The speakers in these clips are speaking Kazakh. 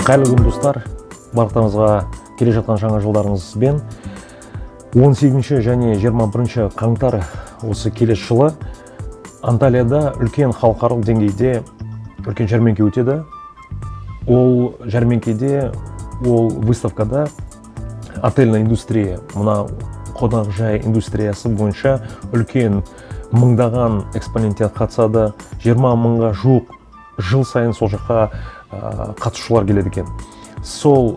Қайырлы күн достар, барлықтарыңызға келе жатқан жаңа жылдарыңызбен 18 және 21 қаңтар осы келесі жылы Анталияда үлкен халықаралық деңгейде үлкен жәрмеңке өтеді. Ол жәрмеңкеде, ол выставкада отельная индустрия, мына қонақжай индустриясы бойынша үлкен мыңдаған экспоненттер қатысады. 20 мыңға жуық жыл сайын сол жаққа қатысушылар келеді екен. Сол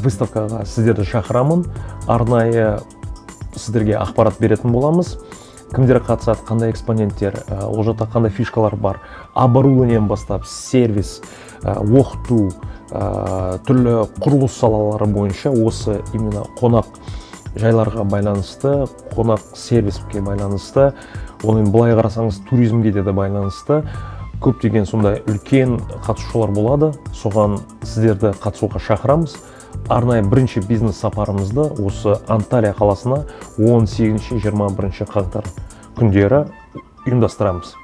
выставкаға сіздерді шақырамын. Арнайы сіздерге ақпарат беретін боламыз. Кімдер қатысады, қандай экспоненттер, ол жақта қандай фишкалар бар, оборудованиеден бастап, сервис, оқыту, түрлі құрылыс салалары бойынша осы именно қонақ жайларға байланысты, қонақ сервиске байланысты, оның былай қарасаңыз туризмге де байланысты көптеген сондай үлкен қатысушылар болады. Соған сіздерді қатысуға шақырамыз. Арнайы бірінші бизнес сапарымызды осы Анталия қаласына 18-21 қаңтар күндері ұйымдастырамыз.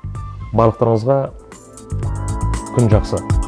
Барлықтарыңызға күн жақсы.